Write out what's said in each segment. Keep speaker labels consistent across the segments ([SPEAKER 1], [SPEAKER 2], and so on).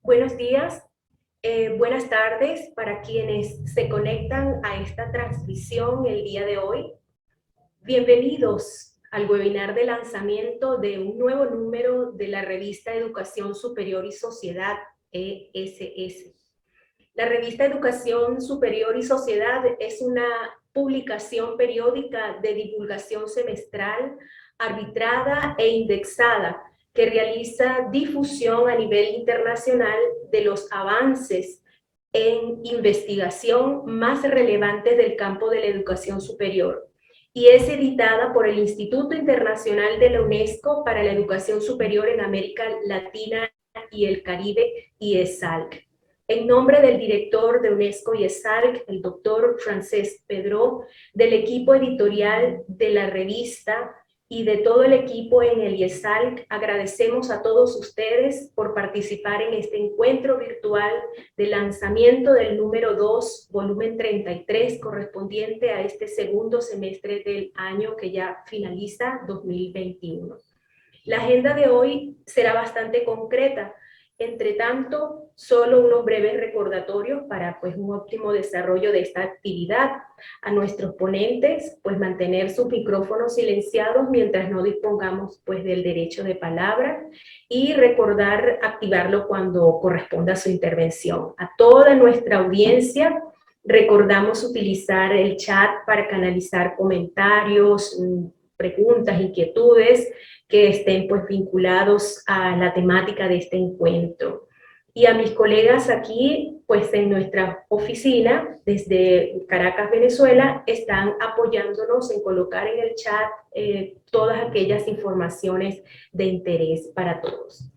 [SPEAKER 1] Buenos días, buenas tardes para quienes se conectan a esta transmisión el día de hoy. Bienvenidos al webinar de lanzamiento de un nuevo número de la revista Educación Superior y Sociedad, ESS. La revista Educación Superior y Sociedad es una publicación periódica de divulgación semestral, arbitrada e indexada, que realiza difusión a nivel internacional de los avances en investigación más relevantes del campo de la educación superior, y es editada por el Instituto Internacional de la UNESCO para la Educación Superior en América Latina y el Caribe, IESALC. En nombre del director de UNESCO y ESALC, el doctor Francesc Pedró, del equipo editorial de la revista y de todo el equipo en el IESALC, agradecemos a todos ustedes por participar en este encuentro virtual de lanzamiento del número 2, volumen 33, correspondiente a este segundo semestre del año que ya finaliza 2021. La agenda de hoy será bastante concreta. Entre tanto, solo unos breves recordatorios para un óptimo desarrollo de esta actividad. A nuestros ponentes, mantener sus micrófonos silenciados mientras no dispongamos del derecho de palabra, y recordar activarlo cuando corresponda su intervención. A toda nuestra audiencia, recordamos utilizar el chat para canalizar comentarios, preguntas, inquietudes que estén vinculados a la temática de este encuentro. Y a mis colegas aquí, en nuestra oficina, desde Caracas, Venezuela, están apoyándonos en colocar en el chat todas aquellas informaciones de interés para todos.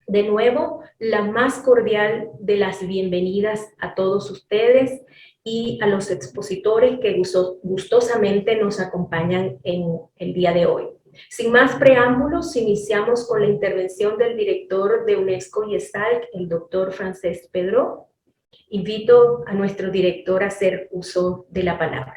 [SPEAKER 1] De nuevo, la más cordial de las bienvenidas a todos ustedes y a los expositores que gustosamente nos acompañan en el día de hoy. Sin más preámbulos, iniciamos con la intervención del director de UNESCO y ESALC, el doctor Francesc Pedró. Invito a nuestro director a hacer uso de la palabra.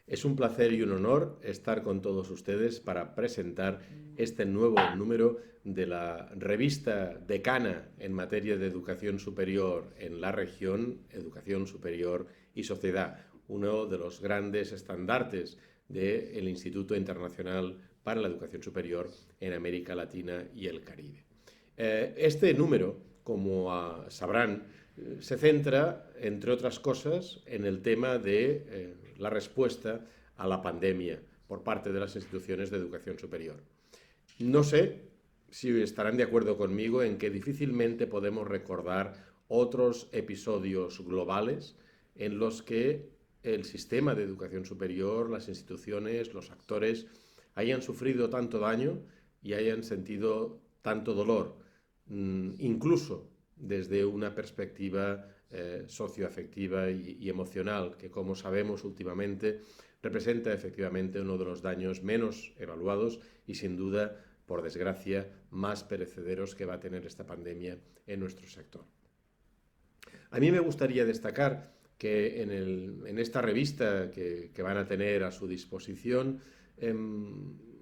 [SPEAKER 2] Es un placer y un honor estar con todos ustedes para presentar este nuevo número de la revista decana en materia de educación superior en la región, Educación Superior y Sociedad, uno de los grandes estandartes del Instituto Internacional para la Educación Superior en América Latina y el Caribe. Este número, como sabrán, se centra, entre otras cosas, en el tema de la respuesta a la pandemia por parte de las instituciones de educación superior. No sé si estarán de acuerdo conmigo en que difícilmente podemos recordar otros episodios globales en los que el sistema de educación superior, las instituciones, los actores hayan sufrido tanto daño y hayan sentido tanto dolor, incluso desde una perspectiva socioafectiva y emocional, que, como sabemos últimamente, representa efectivamente uno de los daños menos evaluados y, sin duda, por desgracia, más perecederos que va a tener esta pandemia en nuestro sector. A mí me gustaría destacar que en esta revista que van a tener a su disposición,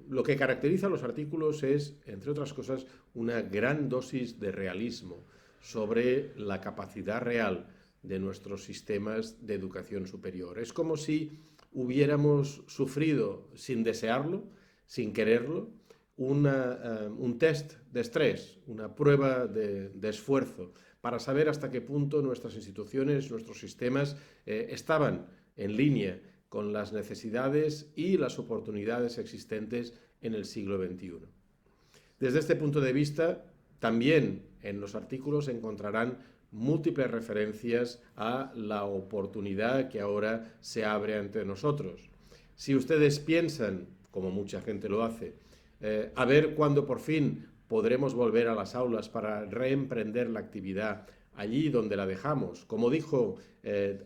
[SPEAKER 2] lo que caracteriza a los artículos es, entre otras cosas, una gran dosis de realismo sobre la capacidad real de nuestros sistemas de educación superior. Es como si hubiéramos sufrido, sin desearlo, sin quererlo, un test de estrés, una prueba de esfuerzo, para saber hasta qué punto nuestras instituciones, nuestros sistemas estaban en línea con las necesidades y las oportunidades existentes en el siglo XXI. Desde este punto de vista, también en los artículos encontrarán múltiples referencias a la oportunidad que ahora se abre ante nosotros. Si ustedes piensan, como mucha gente lo hace, a ver cuándo por fin podremos volver a las aulas para reemprender la actividad allí donde la dejamos, como dijo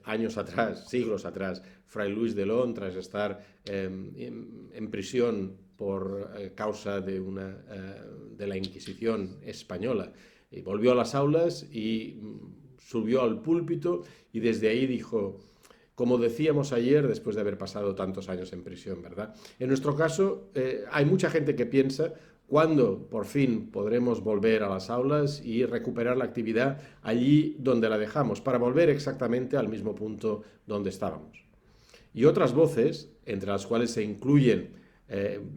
[SPEAKER 2] años atrás, siglos atrás, Fray Luis de León, tras estar en prisión por causa de la Inquisición española. Y volvió a las aulas y subió al púlpito y desde ahí dijo, como decíamos ayer, después de haber pasado tantos años en prisión, ¿verdad? En nuestro caso, hay mucha gente que piensa, ¿Cuándo por fin podremos volver a las aulas y recuperar la actividad allí donde la dejamos, para volver exactamente al mismo punto donde estábamos? Y otras voces, entre las cuales se incluyen,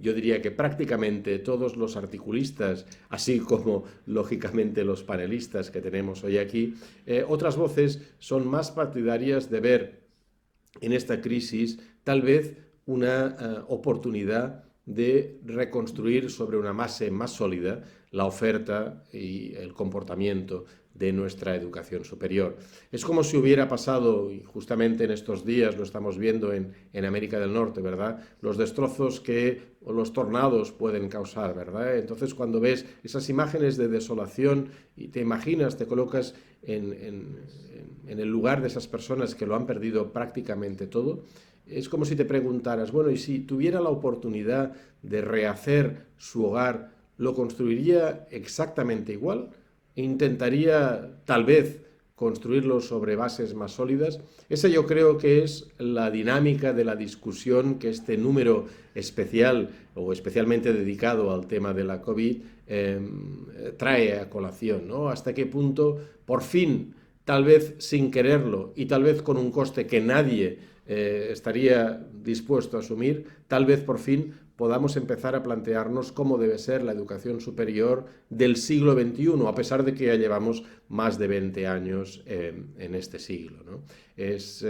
[SPEAKER 2] yo diría que prácticamente todos los articulistas, así como lógicamente los panelistas que tenemos hoy aquí, otras voces son más partidarias de ver en esta crisis tal vez una oportunidad de reconstruir sobre una base más sólida la oferta y el comportamiento de nuestra educación superior. Es como si hubiera pasado, y justamente en estos días lo estamos viendo en América del Norte, ¿verdad?, los destrozos que los tornados pueden causar, ¿verdad? Entonces, cuando ves esas imágenes de desolación y te imaginas, te colocas en el lugar de esas personas que lo han perdido prácticamente todo, es como si te preguntaras, bueno, y si tuviera la oportunidad de rehacer su hogar, ¿lo construiría exactamente igual? ¿Intentaría tal vez construirlo sobre bases más sólidas? Esa yo creo que es la dinámica de la discusión que este número especial o especialmente dedicado al tema de la COVID trae a colación, ¿no? Hasta qué punto, por fin, tal vez sin quererlo y tal vez con un coste que nadie estaría dispuesto a asumir, tal vez por fin podamos empezar a plantearnos cómo debe ser la educación superior del siglo XXI, a pesar de que ya llevamos más de 20 años en este siglo, ¿no? Es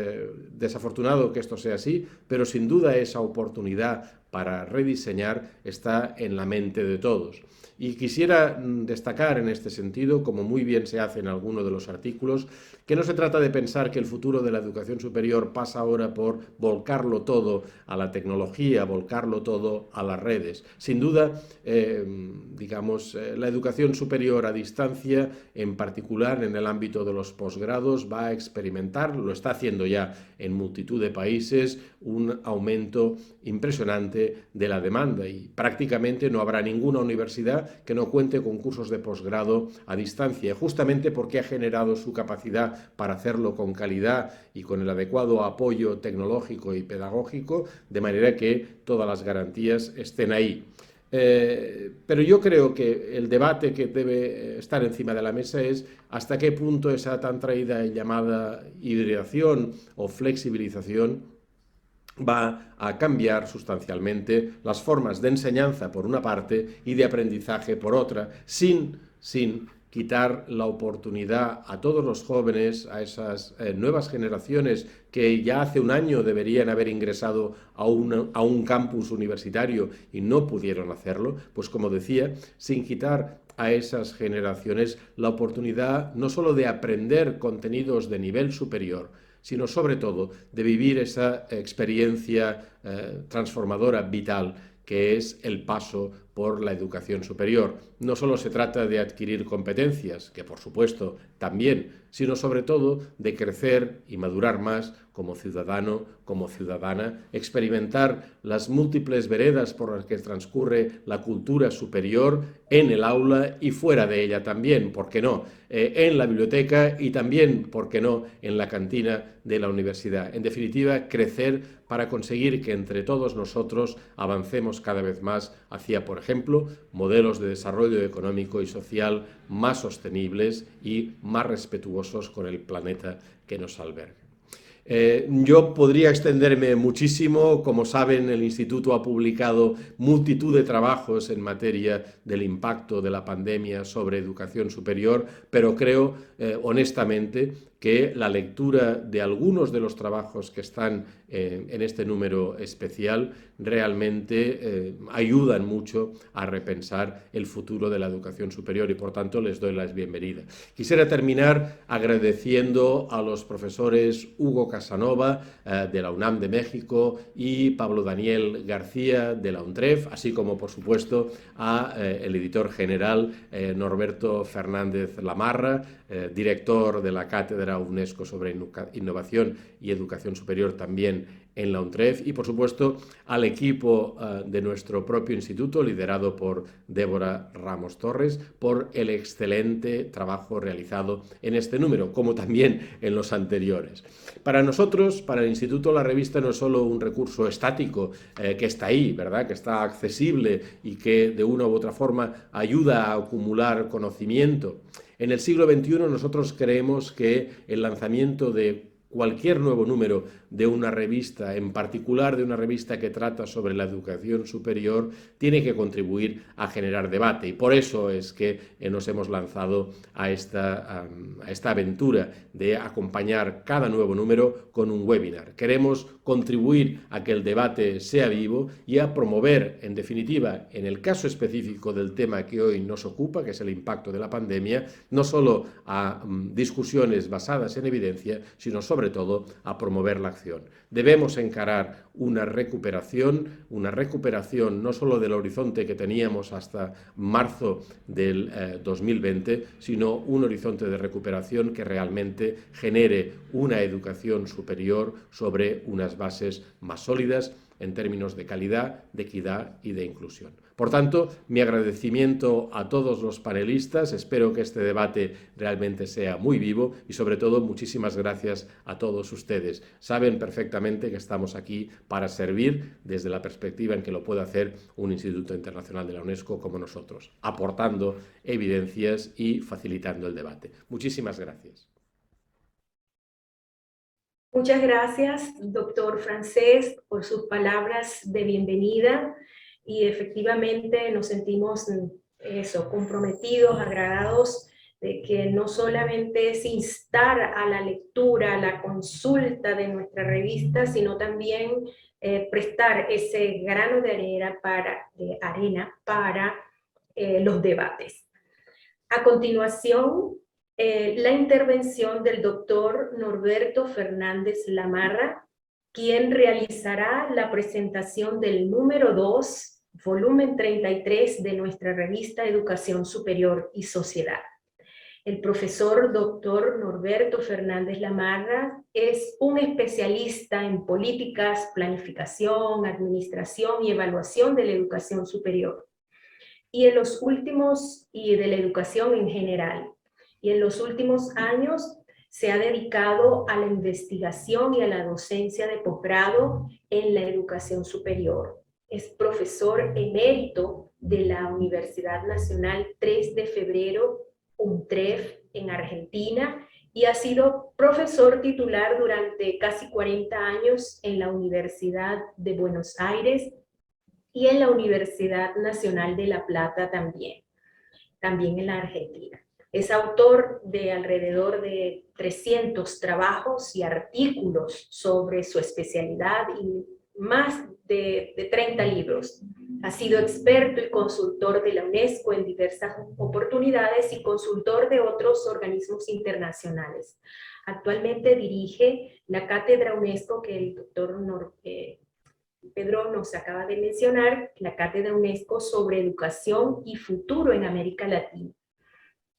[SPEAKER 2] desafortunado que esto sea así, pero sin duda esa oportunidad para rediseñar está en la mente de todos. Y quisiera destacar en este sentido, como muy bien se hace en alguno de los artículos, que no se trata de pensar que el futuro de la educación superior pasa ahora por volcarlo todo a la tecnología, volcarlo todo a las redes. Sin duda, la educación superior a distancia, en particular en el ámbito de los posgrados, va a experimentar, lo está haciendo ya en multitud de países, un aumento impresionante de la demanda y prácticamente no habrá ninguna universidad que no cuente con cursos de posgrado a distancia, justamente porque ha generado su capacidad para hacerlo con calidad y con el adecuado apoyo tecnológico y pedagógico, de manera que todas las garantías estén ahí. Pero yo creo que el debate que debe estar encima de la mesa es hasta qué punto esa tan traída y llamada hibridación o flexibilización va a cambiar sustancialmente las formas de enseñanza por una parte y de aprendizaje por otra, sin quitar la oportunidad a todos los jóvenes, a esas nuevas generaciones que ya hace un año deberían haber ingresado a un campus universitario y no pudieron hacerlo, pues como decía, sin quitar a esas generaciones la oportunidad no solo de aprender contenidos de nivel superior, sino sobre todo de vivir esa experiencia transformadora, vital, que es el paso por la educación superior. No solo se trata de adquirir competencias, que por supuesto también, sino sobre todo de crecer y madurar más como ciudadano, como ciudadana, experimentar las múltiples veredas por las que transcurre la cultura superior en el aula y fuera de ella también, ¿por qué no? En la biblioteca y también, ¿por qué no?, en la cantina de la universidad. En definitiva, crecer para conseguir que entre todos nosotros avancemos cada vez más hacia, por ejemplo, modelos de desarrollo económico y social más sostenibles y más respetuosos con el planeta que nos alberga. Yo podría extenderme muchísimo. Como saben, el Instituto ha publicado multitud de trabajos en materia del impacto de la pandemia sobre educación superior, pero creo honestamente que la lectura de algunos de los trabajos que están en este número especial realmente ayudan mucho a repensar el futuro de la educación superior y por tanto les doy la bienvenida. Quisiera terminar agradeciendo a los profesores Hugo Casanova de la UNAM de México y Pablo Daniel García de la UNTREF, así como por supuesto a el editor general Norberto Fernández Lamarra, director de la Cátedra UNESCO sobre Innovación y Educación Superior también en la UNTREF y, por supuesto, al equipo de nuestro propio instituto, liderado por Débora Ramos Torres, por el excelente trabajo realizado en este número, como también en los anteriores. Para nosotros, para el instituto, la revista no es solo un recurso estático que está ahí, ¿verdad?, que está accesible y que de una u otra forma ayuda a acumular conocimiento. En el siglo XXI nosotros creemos que el lanzamiento de cualquier nuevo número de una revista, en particular de una revista que trata sobre la educación superior, tiene que contribuir a generar debate. Y por eso es que nos hemos lanzado a esta aventura de acompañar cada nuevo número con un webinar. Queremos contribuir a que el debate sea vivo y a promover, en definitiva, en el caso específico del tema que hoy nos ocupa, que es el impacto de la pandemia, no solo a discusiones basadas en evidencia, sino sobre todo a promover la acción. Debemos encarar una recuperación no solo del horizonte que teníamos hasta marzo del 2020, sino un horizonte de recuperación que realmente genere una educación superior sobre unas bases más sólidas en términos de calidad, de equidad y de inclusión. Por tanto, mi agradecimiento a todos los panelistas, espero que este debate realmente sea muy vivo y sobre todo muchísimas gracias a todos ustedes. Saben perfectamente que estamos aquí para servir desde la perspectiva en que lo puede hacer un Instituto Internacional de la UNESCO como nosotros, aportando evidencias y facilitando el debate. Muchísimas gracias.
[SPEAKER 1] Muchas gracias, doctor Francés, por sus palabras de bienvenida y efectivamente nos sentimos comprometidos, agradados de que no solamente es instar a la lectura, a la consulta de nuestra revista, sino también prestar ese grano de arena para los debates. A continuación, la intervención del doctor Norberto Fernández Lamarra, quien realizará la presentación del número 2, volumen 33 de nuestra revista Educación Superior y Sociedad. El profesor doctor Norberto Fernández Lamarra es un especialista en políticas, planificación, administración y evaluación de la educación superior. Y de la educación en general. Y en los últimos años se ha dedicado a la investigación y a la docencia de posgrado en la educación superior. Es profesor emérito de la Universidad Nacional 3 de Febrero, UNTREF, en Argentina, y ha sido profesor titular durante casi 40 años en la Universidad de Buenos Aires, y en la Universidad Nacional de La Plata también en la Argentina. Es autor de alrededor de 300 trabajos y artículos sobre su especialidad y más de 30 libros. Ha sido experto y consultor de la UNESCO en diversas oportunidades y consultor de otros organismos internacionales. Actualmente dirige la cátedra UNESCO que el doctor Pedro nos acaba de mencionar, la Cátedra UNESCO sobre Educación y Futuro en América Latina.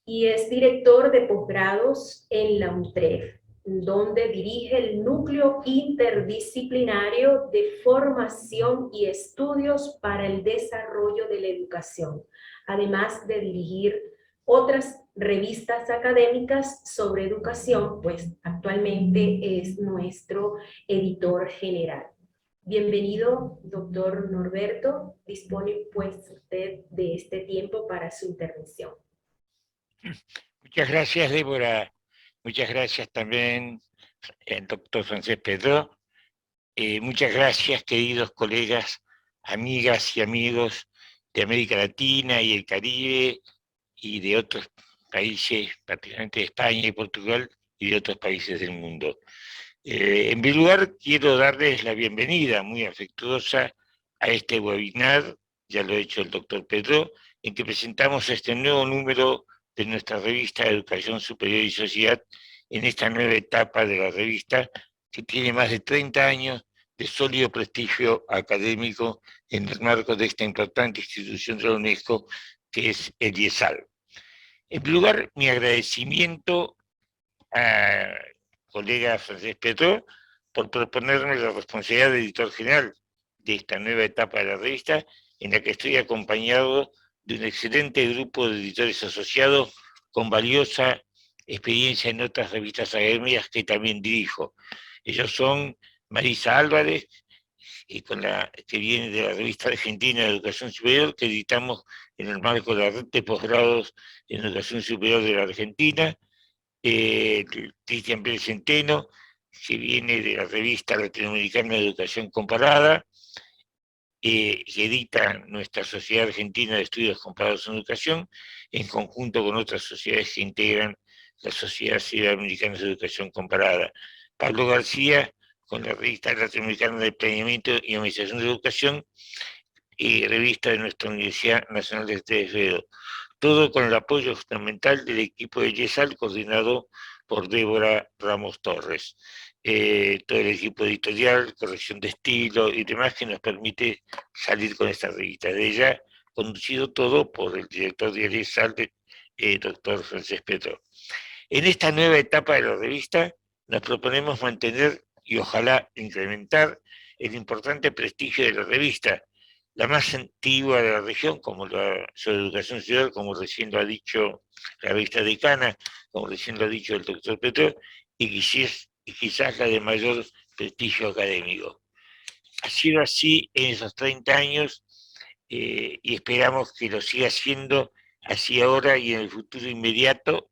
[SPEAKER 1] Y es director de posgrados en la UNTREF, donde dirige el núcleo interdisciplinario de formación y estudios para el desarrollo de la educación, además de dirigir otras revistas académicas sobre educación, pues actualmente es nuestro editor general. Bienvenido, doctor Norberto. Dispone pues usted de este tiempo para su intervención.
[SPEAKER 3] Muchas gracias, Débora. Muchas gracias también, doctor Francés Pedro. Muchas gracias, queridos colegas, amigas y amigos de América Latina y el Caribe y de otros países, particularmente de España y Portugal y de otros países del mundo. En primer lugar, quiero darles la bienvenida muy afectuosa a este webinar, ya lo ha hecho el doctor Pedro, en que presentamos este nuevo número de nuestra revista Educación Superior y Sociedad, en esta nueva etapa de la revista, que tiene más de 30 años de sólido prestigio académico en el marco de esta importante institución de la UNESCO, que es el IESAL. En primer lugar, mi agradecimiento a colega Francés Pedro por proponerme la responsabilidad de editor general de esta nueva etapa de la revista, en la que estoy acompañado de un excelente grupo de editores asociados con valiosa experiencia en otras revistas académicas que también dirijo. Ellos son Marisa Álvarez, que viene de la revista argentina de Educación Superior, que editamos en el marco de la red de posgrados en Educación Superior de la Argentina, Cristian Pérez Centeno, que viene de la revista latinoamericana de Educación Comparada, que edita nuestra Sociedad Argentina de Estudios Comparados en Educación, en conjunto con otras sociedades que integran la Sociedad Americana de Educación Comparada. Pablo García, con la revista latinoamericana de Planeamiento y Administración de Educación, y revista de nuestra Universidad Nacional de Esfedo. Todo con el apoyo fundamental del equipo de YESAL, coordinado por Débora Ramos Torres. Todo el equipo editorial, corrección de estilo y demás que nos permite salir con esta revista. De ella, conducido todo por el director de YESAL, doctor Francés Petro. En esta nueva etapa de la revista, nos proponemos mantener y ojalá incrementar el importante prestigio de la revista, la más antigua de la región, como la sobre educación ciudadana, como recién lo ha dicho la revista Decana, como recién lo ha dicho el doctor Petro, y quizás la de mayor prestigio académico. Ha sido así en esos 30 años y esperamos que lo siga siendo así ahora y en el futuro inmediato.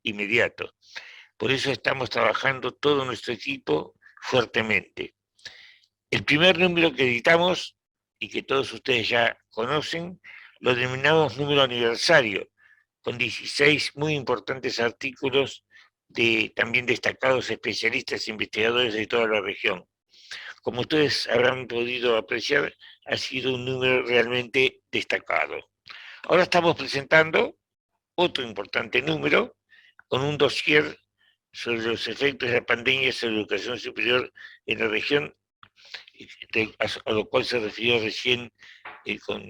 [SPEAKER 3] Por eso estamos trabajando todo nuestro equipo fuertemente. El primer número que editamos, y que todos ustedes ya conocen, lo denominamos número aniversario, con 16 muy importantes artículos de también destacados especialistas e investigadores de toda la región. Como ustedes habrán podido apreciar, ha sido un número realmente destacado. Ahora estamos presentando otro importante número con un dossier sobre los efectos de la pandemia sobre la educación superior en la región, a lo cual se refirió recién con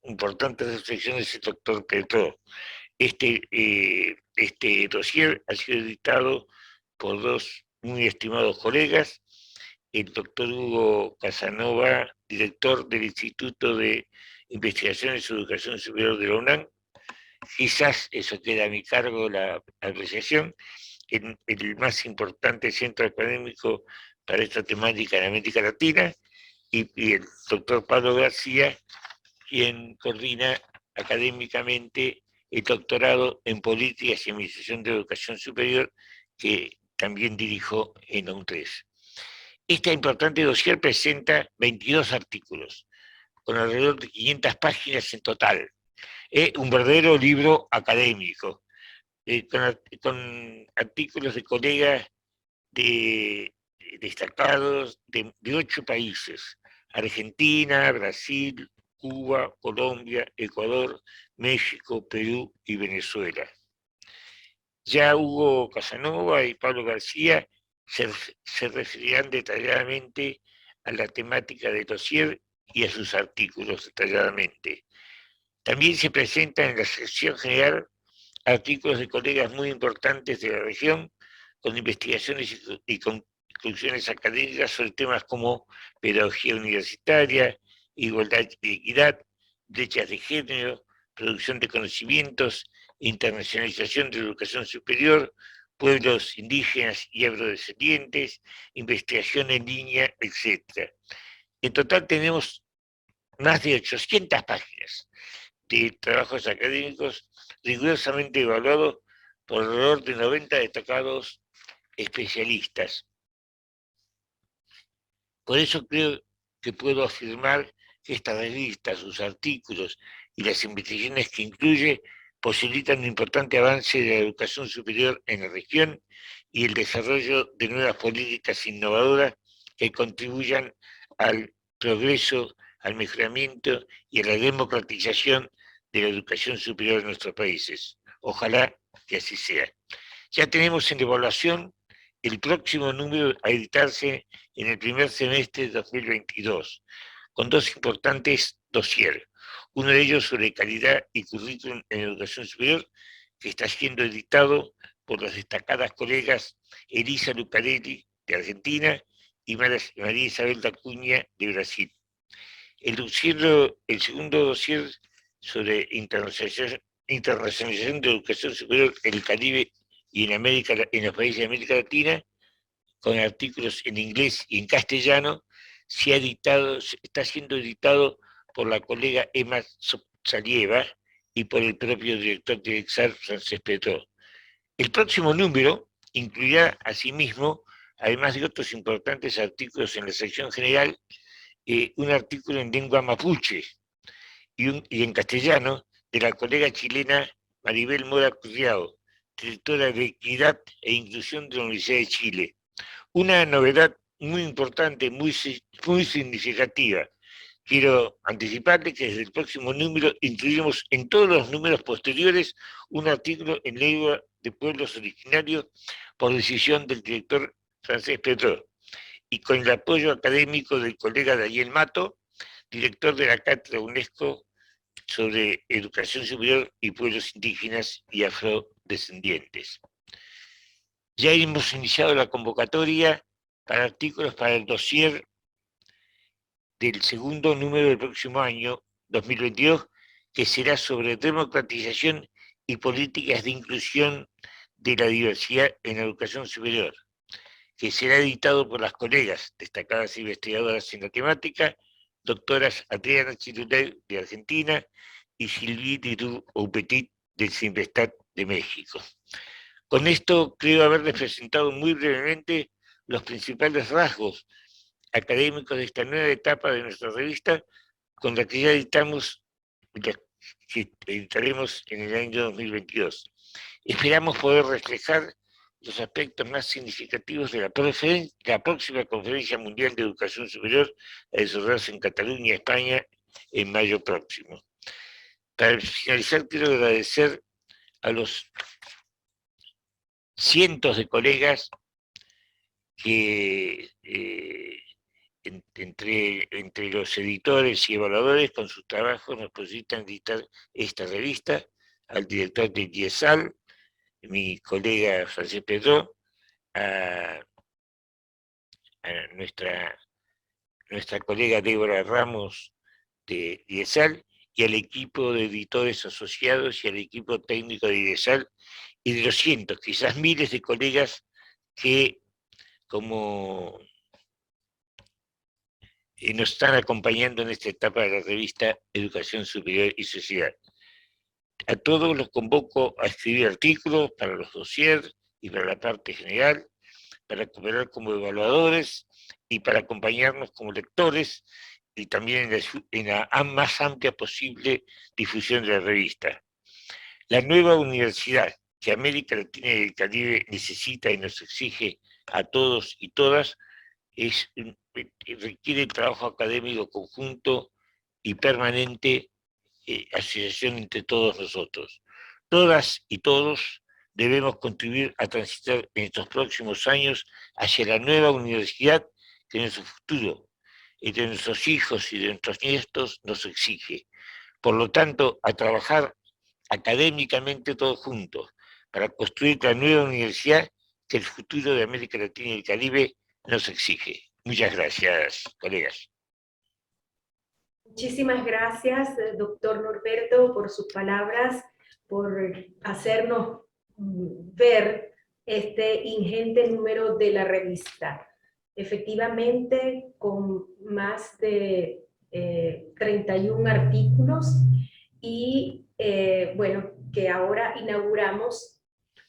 [SPEAKER 3] importantes reflexiones el doctor Petro. Este dossier ha sido editado por dos muy estimados colegas, el doctor Hugo Casanova, director del Instituto de Investigaciones y Educación Superior de la UNAM, quizás eso queda a mi cargo la apreciación, el más importante centro académico para esta temática en América Latina, y el doctor Pablo García, quien coordina académicamente el doctorado en Políticas y Administración de Educación Superior, que también dirijo en la UNTRES. Este importante dossier presenta 22 artículos, con alrededor de 500 páginas en total. Es un verdadero libro académico, con artículos de colegas destacados de 8 países: Argentina, Brasil, Cuba, Colombia, Ecuador, México, Perú y Venezuela. Ya Hugo Casanova y Pablo García se referirán detalladamente a la temática del dossier y a sus artículos detalladamente. También se presentan en la sección general artículos de colegas muy importantes de la región, con investigaciones y conclusiones académicas sobre temas como pedagogía universitaria, igualdad y equidad, brechas de género, producción de conocimientos, internacionalización de la educación superior, pueblos indígenas y afrodescendientes, investigación en línea, etc. En total tenemos más de 800 páginas de trabajos académicos rigurosamente evaluados por alrededor de 90 destacados especialistas. Por eso creo que puedo afirmar que esta revista, sus artículos y las investigaciones que incluye posibilitan un importante avance de la educación superior en la región y el desarrollo de nuevas políticas innovadoras que contribuyan al progreso, al mejoramiento y a la democratización de la educación superior en nuestros países. Ojalá que así sea. Ya tenemos en evaluación el próximo número a editarse en el primer semestre de 2022, con dos importantes dossiers. Uno de ellos sobre calidad y currículum en educación superior, que está siendo editado por las destacadas colegas Elisa Lucarelli, de Argentina, y María Isabel da Cunha, de Brasil. El segundo dossier sobre internacionalización de educación superior en el Caribe y en los países de América Latina, con artículos en inglés y en castellano, está siendo editado por la colega Emma Salieva y por el propio director de EXAR, Francesc Petró. El próximo número incluirá asimismo, además de otros importantes artículos en la sección general, un artículo en lengua mapuche y en castellano de la colega chilena Maribel Mora Curriao, directora de Equidad e Inclusión de la Universidad de Chile. Una novedad muy importante, muy significativa. Quiero anticiparle que desde el próximo número incluiremos en todos los números posteriores un artículo en lengua de pueblos originarios por decisión del director Francesc Petró y con el apoyo académico del colega Daniel Mato, director de la Cátedra UNESCO sobre Educación Superior y Pueblos Indígenas y Afrodescendientes. Ya hemos iniciado la convocatoria para artículos para el dossier del segundo número del próximo año, 2022, que será sobre democratización y políticas de inclusión de la diversidad en la educación superior, que será editado por las colegas destacadas investigadoras en la temática, doctoras Adriana Chirulay de Argentina y Sylvie Leroux-Aupetit del CIMBESTAT de México. Con esto creo haberles presentado muy brevemente los principales rasgos académicos de esta nueva etapa de nuestra revista, con la que ya editamos, que editaremos en el año 2022. Esperamos poder reflejar los aspectos más significativos de la próxima Conferencia Mundial de Educación Superior a desarrollarse en Cataluña, España, en mayo próximo. Para finalizar, quiero agradecer a los cientos de colegas que entre los editores y evaluadores con sus trabajos nos posibilitan editar esta revista, al director de IESAL, mi colega Francesc Petró, a nuestra colega Débora Ramos de IESAL y al equipo de editores asociados y al equipo técnico de IESAL y de los cientos, quizás miles de colegas que como nos están acompañando en esta etapa de la revista Educación Superior y Sociedad. A todos los convoco a escribir artículos para los dossiers y para la parte general, para cooperar como evaluadores y para acompañarnos como lectores y también en la más amplia posible difusión de la revista. La nueva universidad que América Latina y el Caribe necesita y nos exige a todos y todas requiere trabajo académico conjunto y permanente, asociación entre todos nosotros. Todas y todos debemos contribuir a transitar en estos próximos años hacia la nueva universidad que nuestro futuro, de nuestros hijos y de nuestros nietos, nos exige. Por lo tanto, a trabajar académicamente todos juntos para construir la nueva universidad que el futuro de América Latina y el Caribe nos exige. Muchas gracias, colegas.
[SPEAKER 1] Muchísimas gracias, doctor Norberto, por sus palabras, por hacernos ver este ingente número de la revista. Efectivamente, con más de 31 artículos y bueno, que ahora inauguramos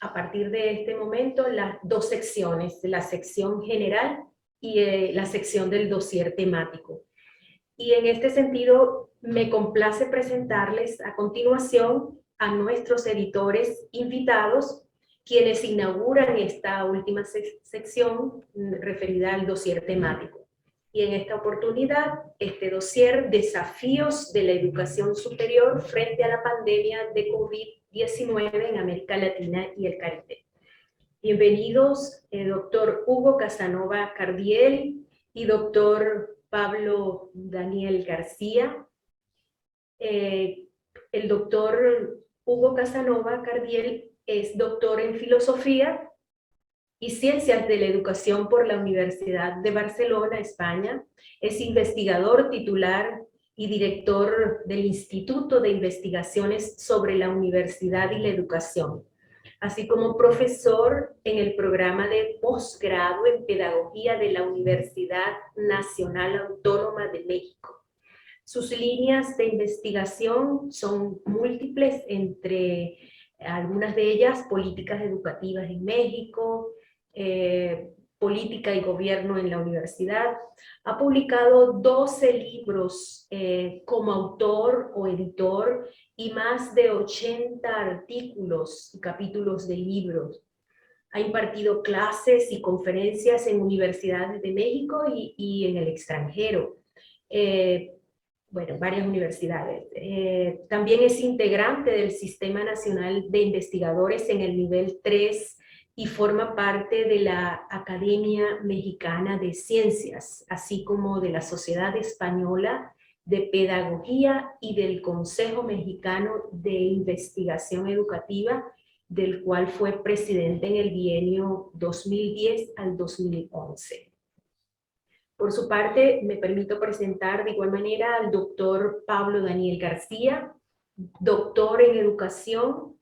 [SPEAKER 1] a partir de este momento las dos secciones, la sección general y la sección del dossier temático. Y en este sentido, me complace presentarles a continuación a nuestros editores invitados, quienes inauguran esta última sección referida al dossier temático. Y en esta oportunidad, este dossier, Desafíos de la Educación Superior frente a la pandemia de COVID-19 en América Latina y el Caribe. Bienvenidos, doctor Hugo Casanova Cardiel y doctor Pablo Daniel García. El doctor Hugo Casanova Cardiel es doctor en filosofía y Ciencias de la Educación por la Universidad de Barcelona, España. Es investigador titular y director del Instituto de Investigaciones sobre la Universidad y la Educación, así como profesor en el programa de posgrado en Pedagogía de la Universidad Nacional Autónoma de México. Sus líneas de investigación son múltiples, entre algunas de ellas políticas educativas en México, política y gobierno en la universidad. Ha publicado 12 libros como autor o editor y más de 80 artículos y capítulos de libros. Ha impartido clases y conferencias en universidades de México y en el extranjero. Bueno, varias universidades. También es integrante del Sistema Nacional de Investigadores en el nivel 3 y forma parte de la Academia Mexicana de Ciencias, así como de la Sociedad Española de Pedagogía y del Consejo Mexicano de Investigación Educativa, del cual fue presidente en el bienio 2010 al 2011. Por su parte, me permito presentar de igual manera al doctor Pablo Daniel García, doctor en educación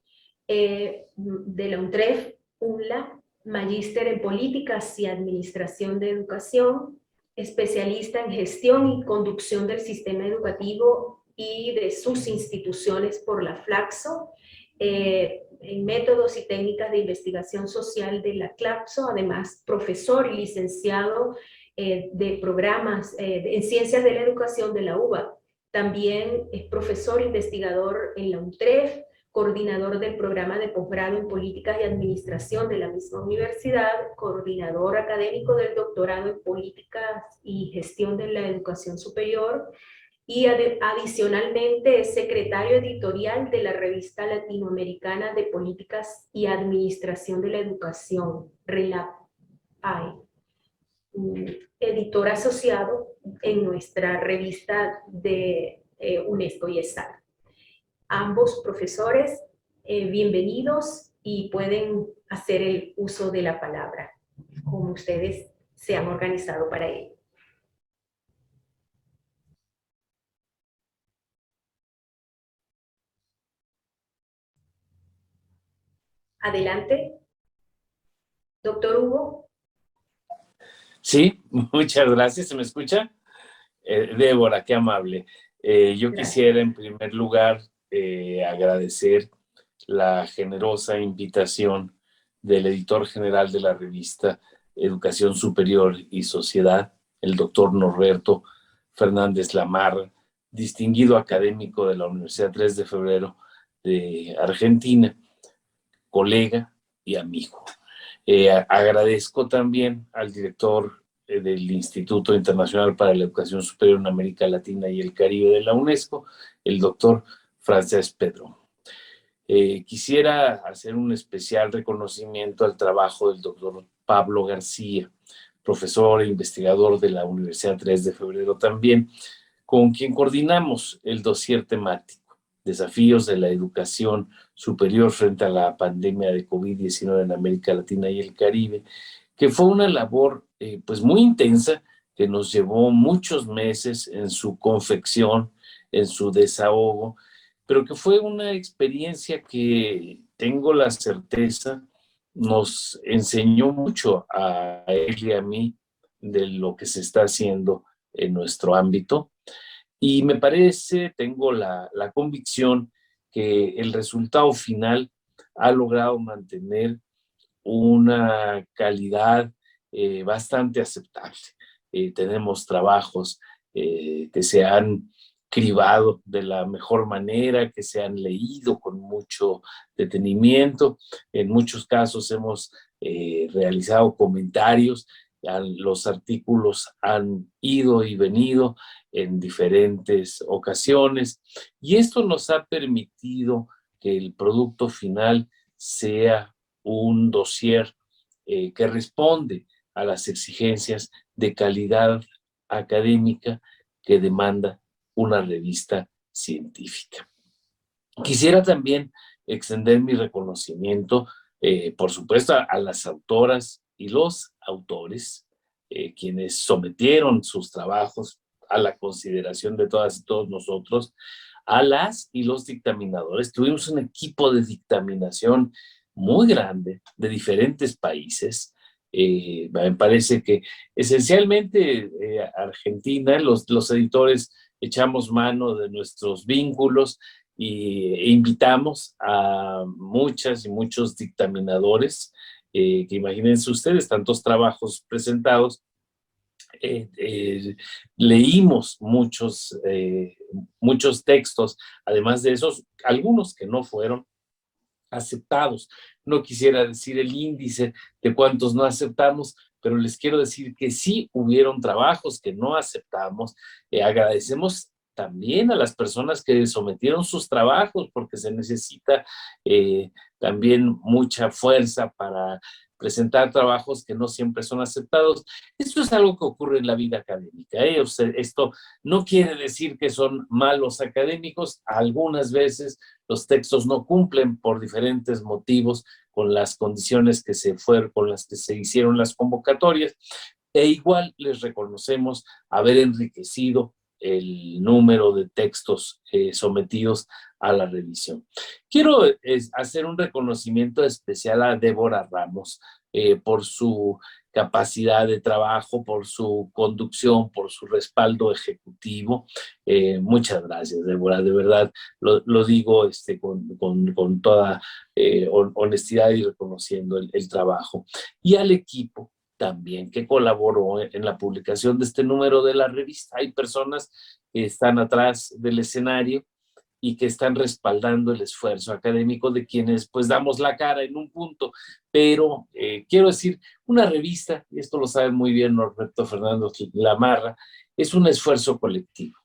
[SPEAKER 1] de la UNTREF, UNLA, magíster en políticas y administración de educación, especialista en gestión y conducción del sistema educativo y de sus instituciones por la Flaxo, en métodos y técnicas de investigación social de la CLAPSO, además profesor y licenciado de programas en Ciencias de la Educación de la UBA. También es profesor investigador en la UNTREF, coordinador del programa de posgrado en Políticas y Administración de la misma universidad, coordinador académico del doctorado en Políticas y Gestión de la Educación Superior, y adicionalmente es secretario editorial de la Revista Latinoamericana de Políticas y Administración de la Educación, RELAPAE, editor asociado en nuestra revista de UNESCO y ESAL. Ambos profesores, bienvenidos y pueden hacer el uso de la palabra, como ustedes se han organizado para ello. Adelante, doctor Hugo.
[SPEAKER 4] Sí, muchas gracias. ¿Se me escucha? Débora, qué amable. Yo quisiera en primer lugar agradecer la generosa invitación del editor general de la revista Educación Superior y Sociedad, el doctor Norberto Fernández Lamarra, distinguido académico de la Universidad 3 de Febrero de Argentina, colega y amigo. Agradezco también al director del Instituto Internacional para la Educación Superior en América Latina y el Caribe de la UNESCO, el doctor Francesc Pedró. Quisiera hacer un especial reconocimiento al trabajo del doctor Pablo García, profesor e investigador de la Universidad 3 de Febrero también, con quien coordinamos el dossier temático, Desafíos de la Educación Superior frente a la pandemia de COVID-19 en América Latina y el Caribe, que fue una labor pues muy intensa, que nos llevó muchos meses en su confección, en su desahogo, pero que fue una experiencia que tengo la certeza nos enseñó mucho a él y a mí de lo que se está haciendo en nuestro ámbito. Y me parece, tengo la convicción que el resultado final ha logrado mantener una calidad bastante aceptable. Tenemos trabajos que se han cribado de la mejor manera, que se han leído con mucho detenimiento. En muchos casos hemos realizado comentarios. Los artículos han ido y venido en diferentes ocasiones y esto nos ha permitido que el producto final sea un dossier que responde a las exigencias de calidad académica que demanda una revista científica. Quisiera también extender mi reconocimiento, por supuesto, a las autoras y los autores, quienes sometieron sus trabajos a la consideración de todas y todos nosotros, a las y los dictaminadores. Tuvimos un equipo de dictaminación muy grande de diferentes países. Me parece que esencialmente Argentina, los editores echamos mano de nuestros vínculos e invitamos a muchas y muchos dictaminadores, que imagínense ustedes, tantos trabajos presentados. Leímos muchos textos, además de esos, algunos que no fueron aceptados. No quisiera decir el índice de cuántos no aceptamos, pero les quiero decir que sí hubieron trabajos que no aceptamos. Agradecemos también a las personas que sometieron sus trabajos, porque se necesita también mucha fuerza para presentar trabajos que no siempre son aceptados. Esto es algo que ocurre en la vida académica, ¿eh? O sea, esto no quiere decir que son malos académicos. Algunas veces los textos no cumplen por diferentes motivos con las condiciones con las que se hicieron las convocatorias, e igual les reconocemos haber enriquecido el número de textos sometidos a la revisión. Quiero hacer un reconocimiento especial a Débora Ramos por su capacidad de trabajo, por su conducción, por su respaldo ejecutivo. Muchas gracias, Débora, de verdad, lo digo con toda honestidad y reconociendo el trabajo. Y al equipo también que colaboró en la publicación de este número de la revista. Hay personas que están atrás del escenario y que están respaldando el esfuerzo académico de quienes pues damos la cara en un punto, pero quiero decir, una revista, y esto lo sabe muy bien Norberto Fernando Lamarra, es un esfuerzo colectivo.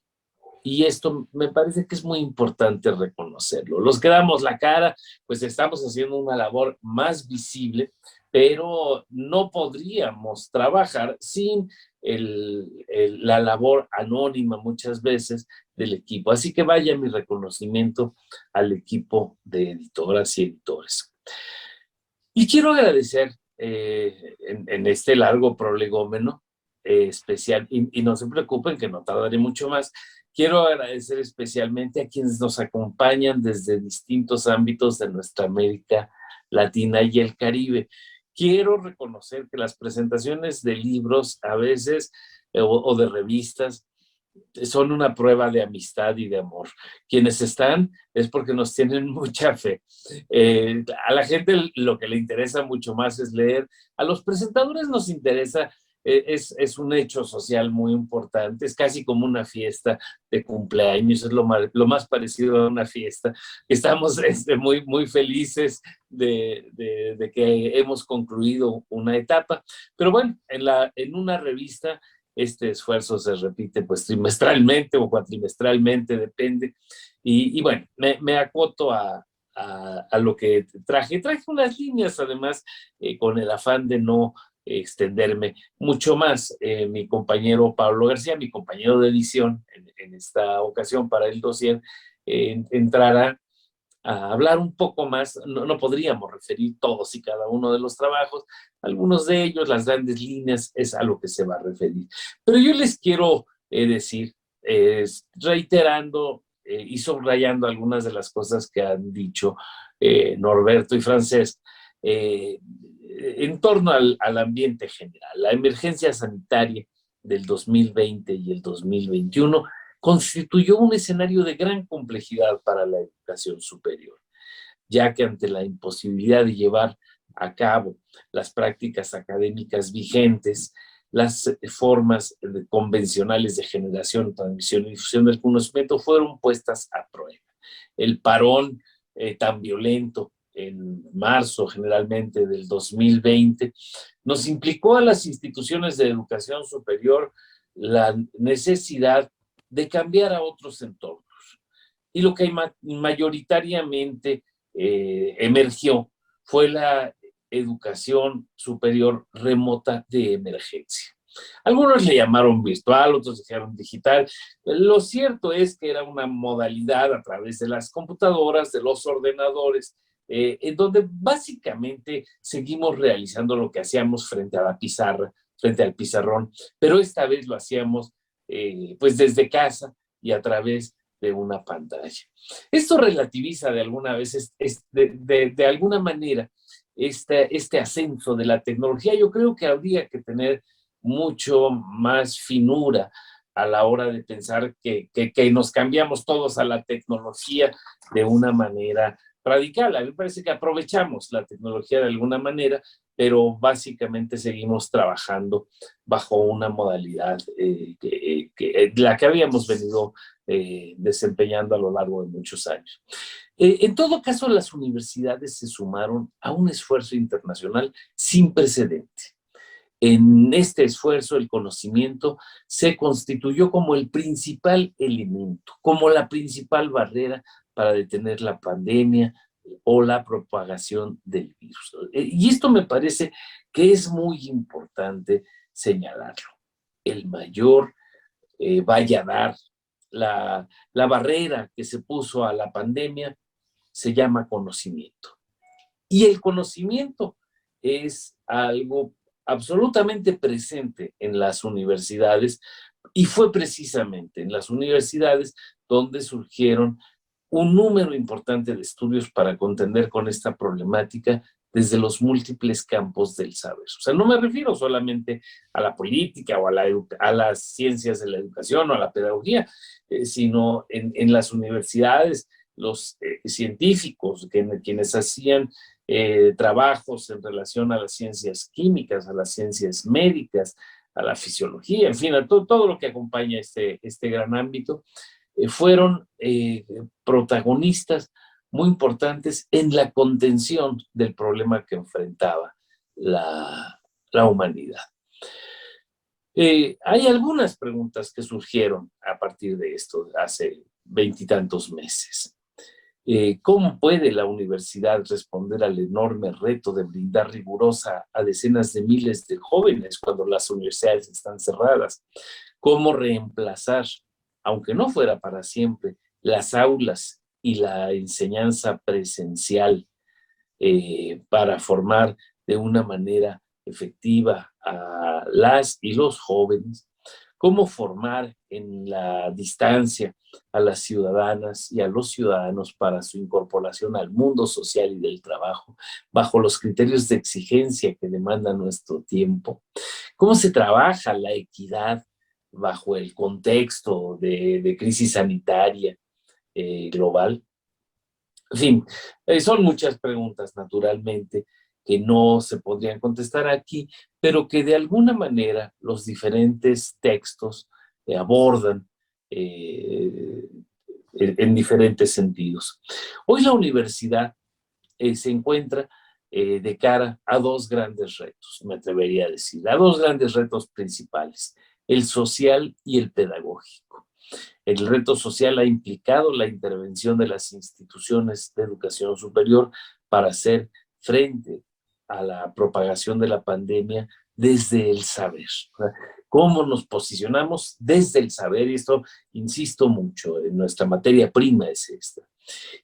[SPEAKER 4] Y esto me parece que es muy importante reconocerlo. Los que damos la cara, pues estamos haciendo una labor más visible, pero no podríamos trabajar sin la labor anónima muchas veces del equipo. Así que vaya mi reconocimiento al equipo de editoras y editores. Y quiero agradecer en este largo prolegómeno especial, y no se preocupen que no tardaré mucho más. Quiero agradecer especialmente a quienes nos acompañan desde distintos ámbitos de nuestra América Latina y el Caribe. Quiero reconocer que las presentaciones de libros a veces o de revistas son una prueba de amistad y de amor. Quienes están es porque nos tienen mucha fe. A la gente lo que le interesa mucho más es leer. A los presentadores nos interesa, es un hecho social muy importante, es casi como una fiesta de cumpleaños, es lo más parecido a una fiesta. Estamos muy, muy felices de que hemos concluido una etapa, pero bueno, en una revista este esfuerzo se repite pues trimestralmente o cuatrimestralmente, depende, y bueno, me acoto a lo que traje unas líneas además con el afán de no extenderme mucho más. Mi compañero Pablo García, mi compañero de edición en esta ocasión para el dossier, entrará a hablar un poco más. No podríamos referir todos y cada uno de los trabajos, algunos de ellos, las grandes líneas, es a lo que se va a referir. Pero yo les quiero decir, reiterando y subrayando algunas de las cosas que han dicho Norberto y Francesc, en torno al ambiente general. La emergencia sanitaria del 2020 y el 2021 constituyó un escenario de gran complejidad para la educación superior, ya que ante la imposibilidad de llevar a cabo las prácticas académicas vigentes, las formas convencionales de generación, transmisión y difusión del conocimiento fueron puestas a prueba. El parón tan violento en marzo generalmente del 2020 nos implicó a las instituciones de educación superior la necesidad de cambiar a otros entornos. Y lo que mayoritariamente emergió fue la educación superior remota de emergencia. Algunos le llamaron virtual, otros dijeron digital. Lo cierto es que era una modalidad a través de las computadoras, de los ordenadores, en donde básicamente seguimos realizando lo que hacíamos frente a la pizarra, frente al pizarrón, pero esta vez lo hacíamos pues desde casa y a través de una pantalla. Esto relativiza de alguna vez, de alguna manera, este ascenso de la tecnología. Yo creo que habría que tener mucho más finura a la hora de pensar que nos cambiamos todos a la tecnología de una manera radical. A mí me parece que aprovechamos la tecnología de alguna manera, pero básicamente seguimos trabajando bajo una modalidad la que habíamos venido desempeñando a lo largo de muchos años. En todo caso, las universidades se sumaron a un esfuerzo internacional sin precedente. En este esfuerzo, el conocimiento se constituyó como el principal elemento, como la principal barrera para detener la pandemia o la propagación del virus. Y esto me parece que es muy importante señalarlo. El mayor valladar, la barrera que se puso a la pandemia se llama conocimiento. Y el conocimiento es algo absolutamente presente en las universidades, y fue precisamente en las universidades donde surgieron un número importante de estudios para contender con esta problemática desde los múltiples campos del saber. O sea, no me refiero solamente a la política o a las ciencias de la educación o a la pedagogía, sino en las universidades, los científicos, quienes hacían trabajos en relación a las ciencias químicas, a las ciencias médicas, a la fisiología, en fin, a todo lo que acompaña este gran ámbito, fueron protagonistas muy importantes en la contención del problema que enfrentaba la humanidad. Hay algunas preguntas que surgieron a partir de esto hace 20 y tantos meses. ¿Cómo puede la universidad responder al enorme reto de brindar rigurosa a decenas de miles de jóvenes cuando las universidades están cerradas? ¿Cómo reemplazar, aunque no fuera para siempre, las aulas y la enseñanza presencial para formar de una manera efectiva a las y los jóvenes? ¿Cómo formar en la distancia a las ciudadanas y a los ciudadanos para su incorporación al mundo social y del trabajo bajo los criterios de exigencia que demanda nuestro tiempo? ¿Cómo se trabaja la equidad bajo el contexto de crisis sanitaria global? En fin, son muchas preguntas, naturalmente, que no se podrían contestar aquí, pero que de alguna manera los diferentes textos abordan en diferentes sentidos. Hoy la universidad se encuentra de cara a dos grandes retos, me atrevería a decir, a dos grandes retos principales, el social y el pedagógico. El reto social ha implicado la intervención de las instituciones de educación superior para hacer frente a la propagación de la pandemia desde el saber. ¿Cómo nos posicionamos desde el saber? Y esto, insisto mucho, en nuestra materia prima es esta.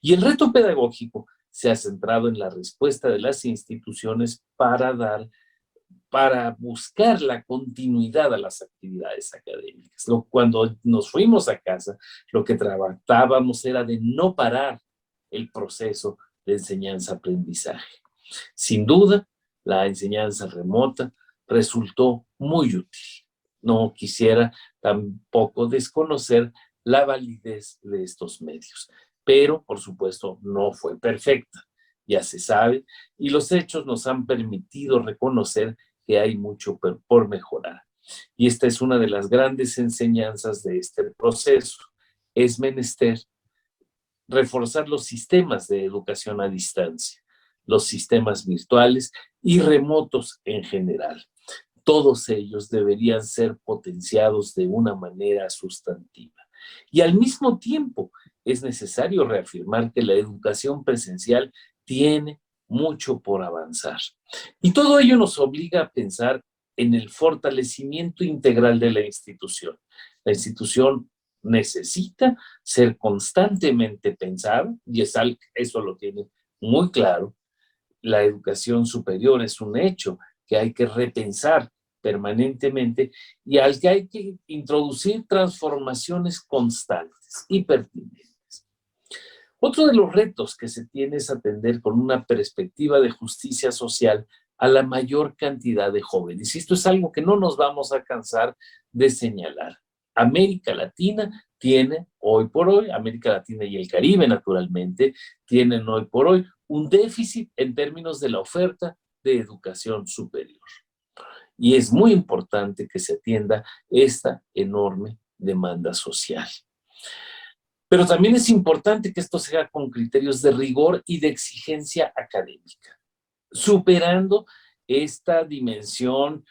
[SPEAKER 4] Y el reto pedagógico se ha centrado en la respuesta de las instituciones para buscar la continuidad a las actividades académicas. Cuando nos fuimos a casa, lo que tratábamos era de no parar el proceso de enseñanza-aprendizaje. Sin duda, la enseñanza remota resultó muy útil. No quisiera tampoco desconocer la validez de estos medios, pero por supuesto no fue perfecta, ya se sabe, y los hechos nos han permitido reconocer que hay mucho por mejorar. Y esta es una de las grandes enseñanzas de este proceso. Es menester reforzar los sistemas de educación a distancia, los sistemas virtuales y remotos en general. Todos ellos deberían ser potenciados de una manera sustantiva. Y al mismo tiempo es necesario reafirmar que la educación presencial tiene mucho por avanzar. Y todo ello nos obliga a pensar en el fortalecimiento integral de la institución. La institución necesita ser constantemente pensada, y eso lo tiene muy claro, la educación superior es un hecho que hay que repensar permanentemente y al que hay que introducir transformaciones constantes y pertinentes. Otro de los retos que se tiene es atender con una perspectiva de justicia social a la mayor cantidad de jóvenes. Y esto es algo que no nos vamos a cansar de señalar. América Latina tiene hoy por hoy, América Latina y el Caribe naturalmente, tienen hoy por hoy un déficit en términos de la oferta de educación superior. Y es muy importante que se atienda esta enorme demanda social. Pero también es importante que esto sea con criterios de rigor y de exigencia académica, superando esta dimensión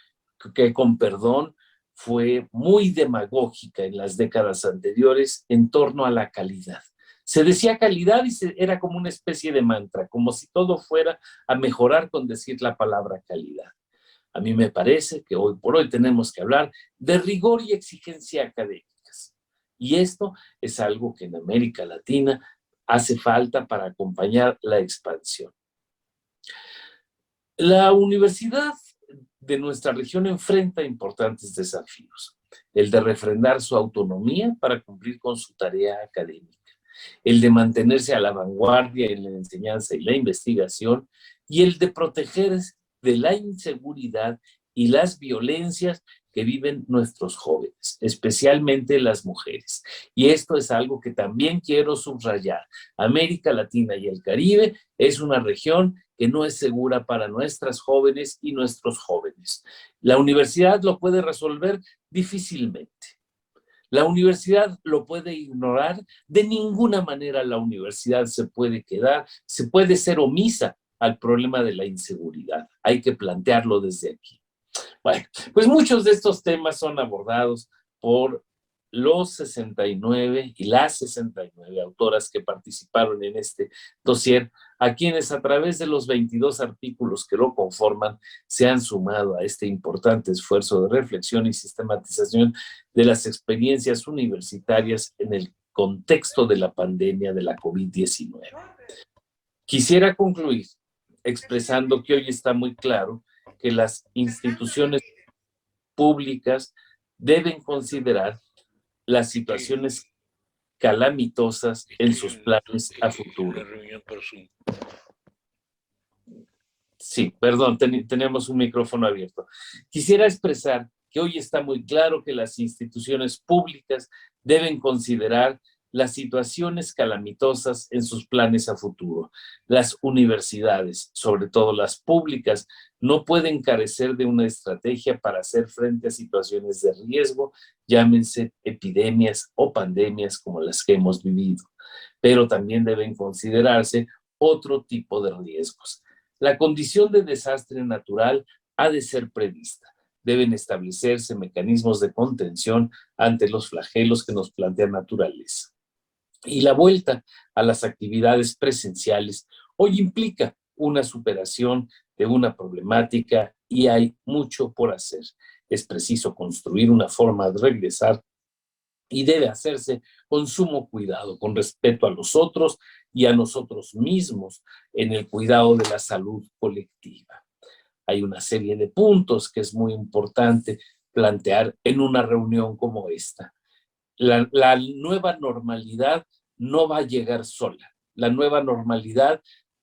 [SPEAKER 4] que, con perdón, fue muy demagógica en las décadas anteriores en torno a la calidad. Se decía calidad y era como una especie de mantra, como si todo fuera a mejorar con decir la palabra calidad. A mí me parece que hoy por hoy tenemos que hablar de rigor y exigencia académicas. Y esto es algo que en América Latina hace falta para acompañar la expansión. La universidad de nuestra región enfrenta importantes desafíos. El de refrendar su autonomía para cumplir con su tarea académica, el de mantenerse a la vanguardia en la enseñanza y la investigación, y el de proteger de la inseguridad y las violencias que viven nuestros jóvenes, especialmente las mujeres. Y esto es algo que también quiero subrayar. América Latina y el Caribe es una región que no es segura para nuestras jóvenes y nuestros jóvenes. La universidad lo puede resolver difícilmente. La universidad lo puede ignorar. De ninguna manera la universidad se puede ser omisa al problema de la inseguridad. Hay que plantearlo desde aquí. Bueno, pues muchos de estos temas son abordados por los 69 y las 69 autoras que participaron en este dossier, a quienes a través de los 22 artículos que lo conforman se han sumado a este importante esfuerzo de reflexión y sistematización de las experiencias universitarias en el contexto de la pandemia de la COVID-19. Quisiera concluir expresando que hoy está muy claro que las instituciones públicas deben considerar las situaciones calamitosas en sus planes a futuro. Sí, perdón, teníamos un micrófono abierto. Quisiera expresar que hoy está muy claro que las instituciones públicas deben considerar las situaciones calamitosas en sus planes a futuro. Las universidades, sobre todo las públicas, no pueden carecer de una estrategia para hacer frente a situaciones de riesgo, llámense epidemias o pandemias como las que hemos vivido, pero también deben considerarse otro tipo de riesgos. La condición de desastre natural ha de ser prevista. Deben establecerse mecanismos de contención ante los flagelos que nos plantea naturaleza. Y la vuelta a las actividades presenciales hoy implica una superación de una problemática y hay mucho por hacer. Es preciso construir una forma de regresar y debe hacerse con sumo cuidado, con respeto a los otros y a nosotros mismos en el cuidado de la salud colectiva. Hay una serie de puntos que es muy importante plantear en una reunión como esta. La nueva normalidad no va a llegar sola. La nueva normalidad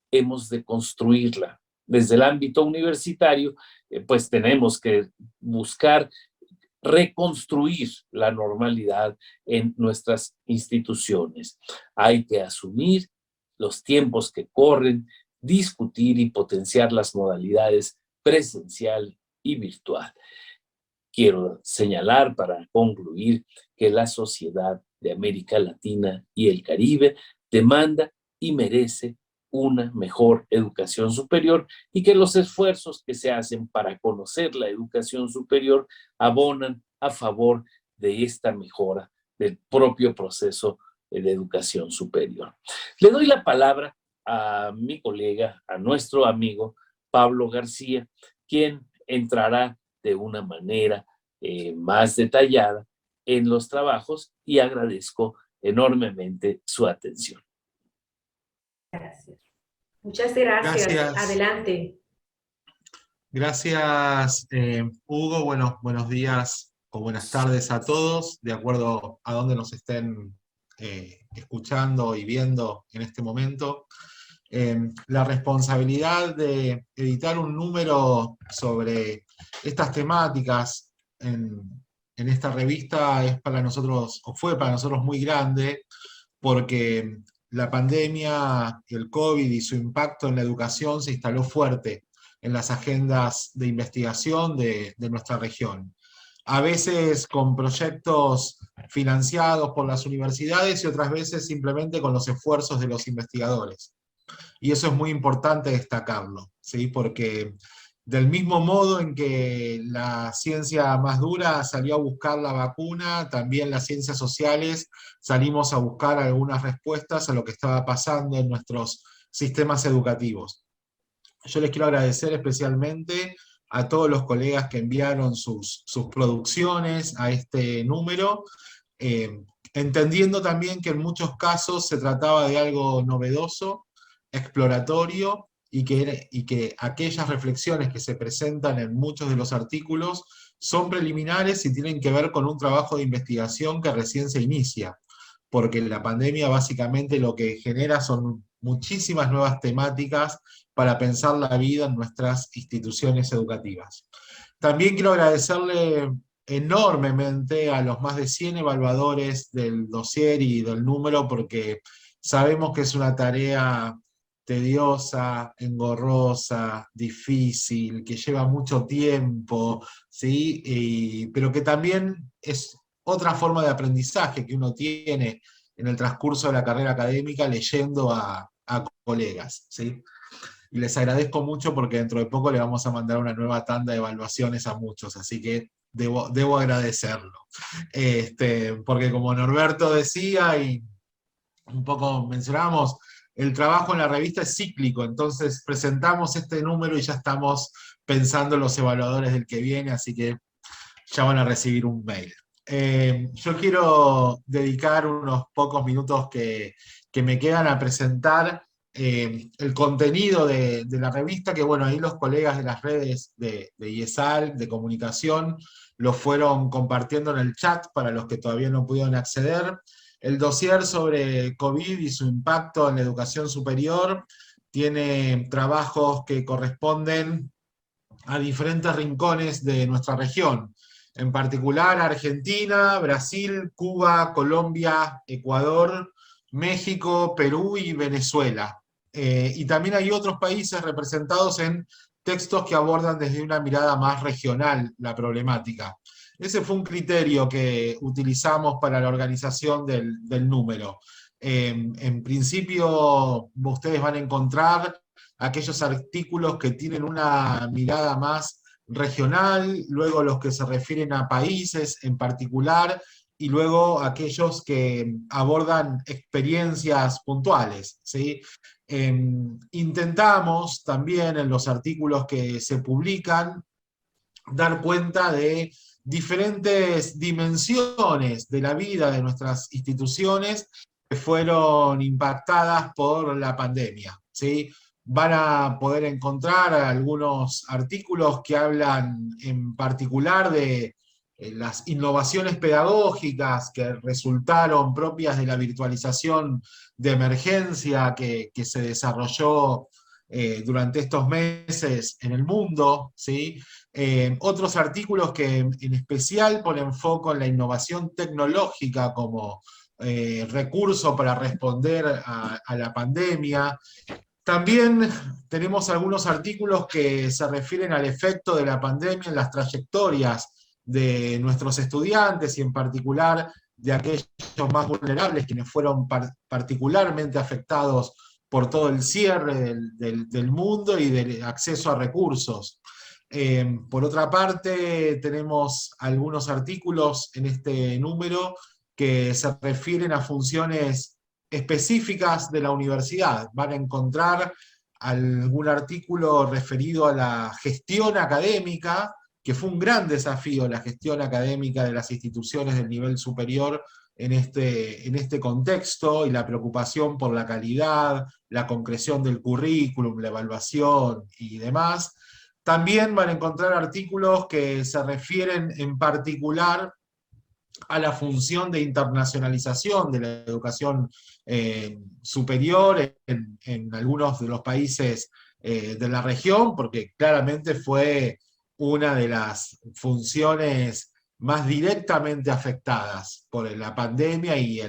[SPEAKER 4] hemos de construirla. Desde el ámbito universitario, pues tenemos que buscar reconstruir la normalidad en nuestras instituciones. Hay que asumir los tiempos que corren, discutir y potenciar las modalidades presencial y virtual. Quiero señalar para concluir que la sociedad de América Latina y el Caribe demanda y merece una mejor educación superior y que los esfuerzos que se hacen para conocer la educación superior abonan a favor de esta mejora del propio proceso de educación superior. Le doy la palabra a mi colega, a nuestro amigo Pablo García, quien entrará de una manera más detallada en los trabajos y agradezco enormemente su atención.
[SPEAKER 1] Gracias. Muchas gracias.
[SPEAKER 5] Gracias.
[SPEAKER 1] Adelante.
[SPEAKER 5] Gracias, Hugo. Bueno, buenos días o buenas tardes a todos, de acuerdo a donde nos estén escuchando y viendo en este momento. La responsabilidad de editar un número sobre estas temáticas en esta revista es para nosotros, o fue para nosotros muy grande, porque la pandemia, el COVID y su impacto en la educación se instaló fuerte en las agendas de investigación de nuestra región. A veces con proyectos financiados por las universidades y otras veces simplemente con los esfuerzos de los investigadores. Y eso es muy importante destacarlo, ¿sí? Porque del mismo modo en que la ciencia más dura salió a buscar la vacuna, también las ciencias sociales salimos a buscar algunas respuestas a lo que estaba pasando en nuestros sistemas educativos. Yo les quiero agradecer especialmente a todos los colegas que enviaron sus producciones a este número, entendiendo también que en muchos casos se trataba de algo novedoso, exploratorio, y que aquellas reflexiones que se presentan en muchos de los artículos son preliminares y tienen que ver con un trabajo de investigación que recién se inicia, porque la pandemia básicamente lo que genera son muchísimas nuevas temáticas para pensar la vida en nuestras instituciones educativas. También quiero agradecerle enormemente a los más de 100 evaluadores del dossier y del número, porque sabemos que es una tarea tediosa, engorrosa, difícil, que lleva mucho tiempo, ¿sí? Pero que también es otra forma de aprendizaje que uno tiene en el transcurso de la carrera académica leyendo a colegas, ¿sí? Y les agradezco mucho porque dentro de poco le vamos a mandar una nueva tanda de evaluaciones a muchos, así que debo agradecerlo. Porque como Norberto decía y un poco mencionábamos, el trabajo en la revista es cíclico, entonces presentamos este número y ya estamos pensando en los evaluadores del que viene, así que ya van a recibir un mail. Yo quiero dedicar unos pocos minutos que me quedan a presentar el contenido de la revista, que bueno, ahí los colegas de las redes de IESAL, de comunicación, lo fueron compartiendo en el chat para los que todavía no pudieron acceder. El dossier sobre COVID y su impacto en la educación superior tiene trabajos que corresponden a diferentes rincones de nuestra región, en particular Argentina, Brasil, Cuba, Colombia, Ecuador, México, Perú y Venezuela. Y también hay otros países representados en textos que abordan desde una mirada más regional la problemática. Ese fue un criterio que utilizamos para la organización del número. En principio, ustedes van a encontrar aquellos artículos que tienen una mirada más regional, luego los que se refieren a países en particular, y luego aquellos que abordan experiencias puntuales, ¿sí? Intentamos también en los artículos que se publican dar cuenta de diferentes dimensiones de la vida de nuestras instituciones que fueron impactadas por la pandemia, ¿sí? Van a poder encontrar algunos artículos que hablan en particular de las innovaciones pedagógicas que resultaron propias de la virtualización de emergencia que se desarrolló durante estos meses en el mundo, ¿sí? Otros artículos que en especial ponen foco en la innovación tecnológica como recurso para responder a la pandemia. También tenemos algunos artículos que se refieren al efecto de la pandemia en las trayectorias de nuestros estudiantes y en particular de aquellos más vulnerables, quienes fueron particularmente afectados por todo el cierre del mundo y del acceso a recursos. Por otra parte, tenemos algunos artículos en este número que se refieren a funciones específicas de la universidad. Van a encontrar algún artículo referido a la gestión académica, que fue un gran desafío la gestión académica de las instituciones del nivel superior en este contexto y la preocupación por la calidad, la concreción del currículum, la evaluación y demás. También van a encontrar artículos que se refieren en particular a la función de internacionalización de la educación superior en algunos de los países de la región, porque claramente fue una de las funciones más directamente afectadas por la pandemia y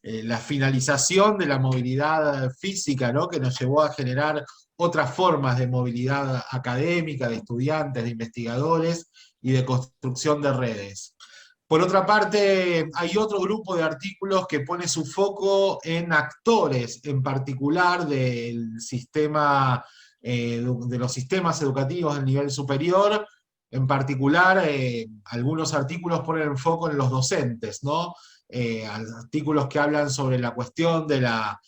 [SPEAKER 5] la finalización de la movilidad física, ¿no? Que nos llevó a generar otras formas de movilidad académica, de estudiantes, de investigadores y de construcción de redes. Por otra parte, hay otro grupo de artículos que pone su foco en actores, en particular del sistema, de los sistemas educativos del nivel superior. En particular, algunos artículos ponen el foco en los docentes, ¿no? Artículos que hablan sobre la cuestión de la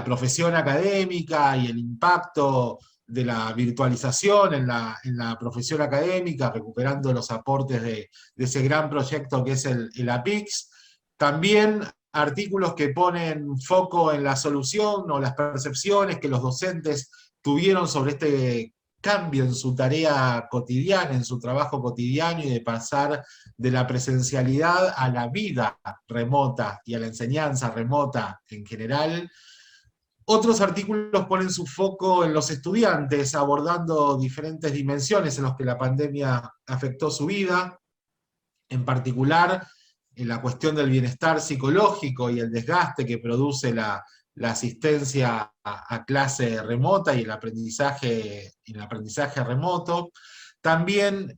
[SPEAKER 5] profesión académica y el impacto de la virtualización en la profesión académica, recuperando los aportes de ese gran proyecto que es el APIX. También artículos que ponen foco en la solución o las percepciones que los docentes tuvieron sobre este cambio en su tarea cotidiana, en su trabajo cotidiano, y de pasar de la presencialidad a la vida remota y a la enseñanza remota en general. Otros artículos ponen su foco en los estudiantes, abordando diferentes dimensiones en las que la pandemia afectó su vida, en particular en la cuestión del bienestar psicológico y el desgaste que produce la asistencia a clase remota y el aprendizaje remoto. También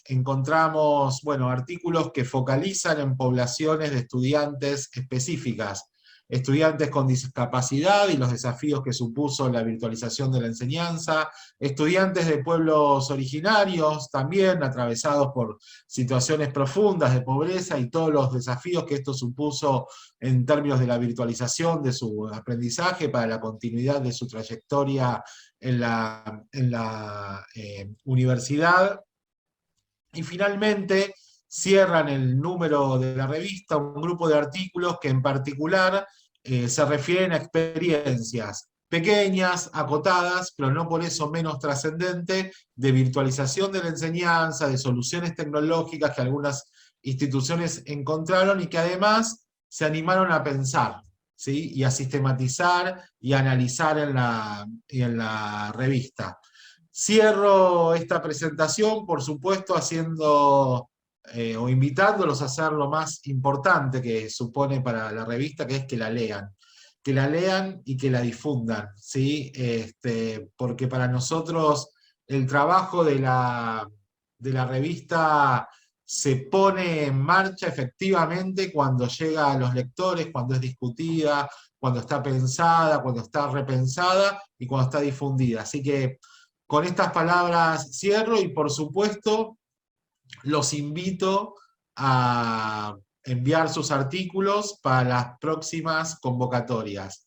[SPEAKER 5] encontramos, bueno, artículos que focalizan en poblaciones de estudiantes específicas, estudiantes con discapacidad y los desafíos que supuso la virtualización de la enseñanza, estudiantes de pueblos originarios también atravesados por situaciones profundas de pobreza y todos los desafíos que esto supuso en términos de la virtualización de su aprendizaje para la continuidad de su trayectoria en la universidad. Y finalmente cierran el número de la revista un grupo de artículos que en particular se refieren a experiencias pequeñas, acotadas, pero no por eso menos trascendente, de virtualización de la enseñanza, de soluciones tecnológicas que algunas instituciones encontraron y que además se animaron a pensar, ¿sí? Y a sistematizar y a analizar en la revista. Cierro esta presentación, por supuesto, haciendo o invitándolos a hacer lo más importante que supone para la revista, que es que la lean y que la difundan, ¿sí? Porque para nosotros el trabajo de la revista se pone en marcha efectivamente cuando llega a los lectores, cuando es discutida, cuando está pensada, cuando está repensada y cuando está difundida. Así que con estas palabras cierro y por supuesto los invito a enviar sus artículos para las próximas convocatorias.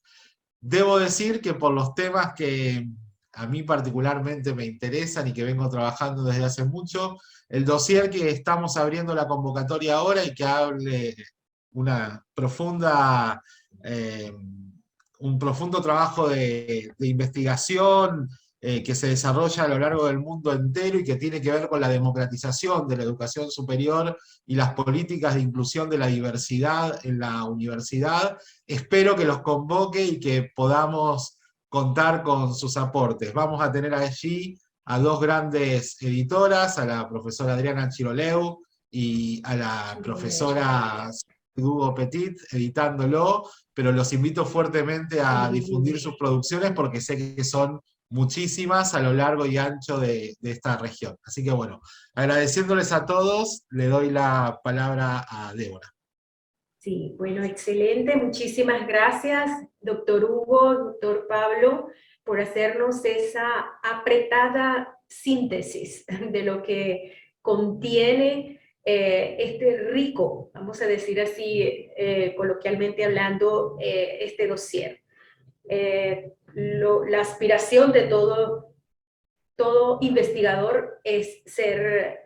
[SPEAKER 5] Debo decir que por los temas que a mí particularmente me interesan y que vengo trabajando desde hace mucho, el dossier que estamos abriendo la convocatoria ahora y que hable una profunda, un profundo trabajo de investigación que se desarrolla a lo largo del mundo entero y que tiene que ver con la democratización de la educación superior y las políticas de inclusión de la diversidad en la universidad. Espero que los convoque y que podamos contar con sus aportes. Vamos a tener allí a dos grandes editoras, a la profesora Adriana Chiroleu y a la profesora Hugo Petit, editándolo, pero los invito fuertemente a difundir sus producciones porque sé que son muchísimas a lo largo y ancho de esta región. Así que bueno, agradeciéndoles a todos, le doy la palabra a Débora.
[SPEAKER 1] Sí, bueno, excelente. Muchísimas gracias, doctor Hugo, doctor Pablo, por hacernos esa apretada síntesis de lo que contiene este rico, vamos a decir así, coloquialmente hablando, este dossier. La aspiración de todo investigador es ser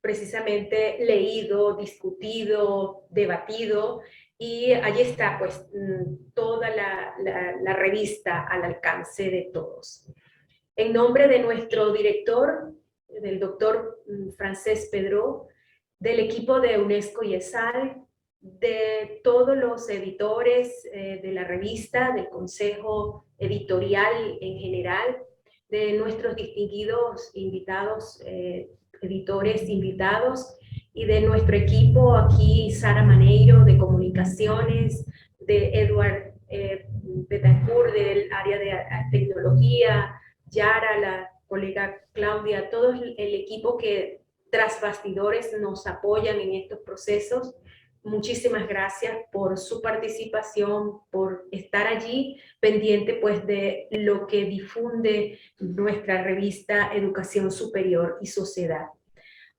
[SPEAKER 1] precisamente leído, discutido, debatido, y allí está pues toda la revista al alcance de todos. En nombre de nuestro director, del doctor Francesc Pedró, del equipo de UNESCO y ESAL, de todos los editores de la revista, del consejo editorial en general, de nuestros distinguidos invitados, editores invitados, y de nuestro equipo aquí, Sara Maneiro de comunicaciones, de Edward Betancourt del área de tecnología, Yara, la colega Claudia, todo el equipo que tras bastidores nos apoyan en estos procesos. Muchísimas gracias por su participación, por estar allí pendiente pues de lo que difunde nuestra revista Educación Superior y Sociedad.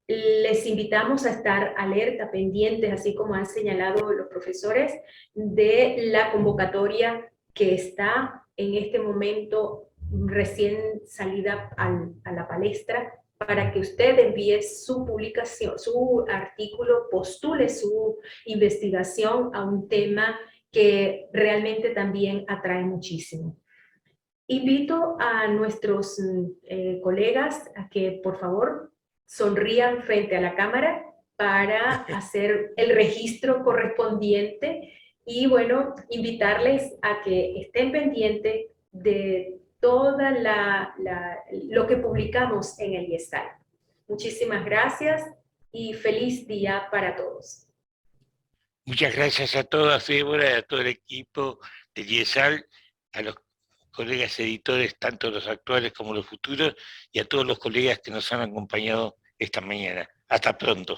[SPEAKER 1] Les invitamos a estar alerta, pendientes, así como han señalado los profesores, de la convocatoria que está en este momento recién salida a la palestra, para que usted envíe su publicación, su artículo, postule su investigación a un tema que realmente también atrae muchísimo. Invito a nuestros colegas a que, por favor, sonrían frente a la cámara para hacer el registro correspondiente y, bueno, invitarles a que estén pendientes de toda lo que publicamos en el IESAL. Muchísimas gracias y feliz día para todos.
[SPEAKER 3] Muchas gracias a todas, Débora, a todo el equipo del IESAL, a los colegas editores, tanto los actuales como los futuros, y a todos los colegas que nos han acompañado esta mañana. Hasta pronto.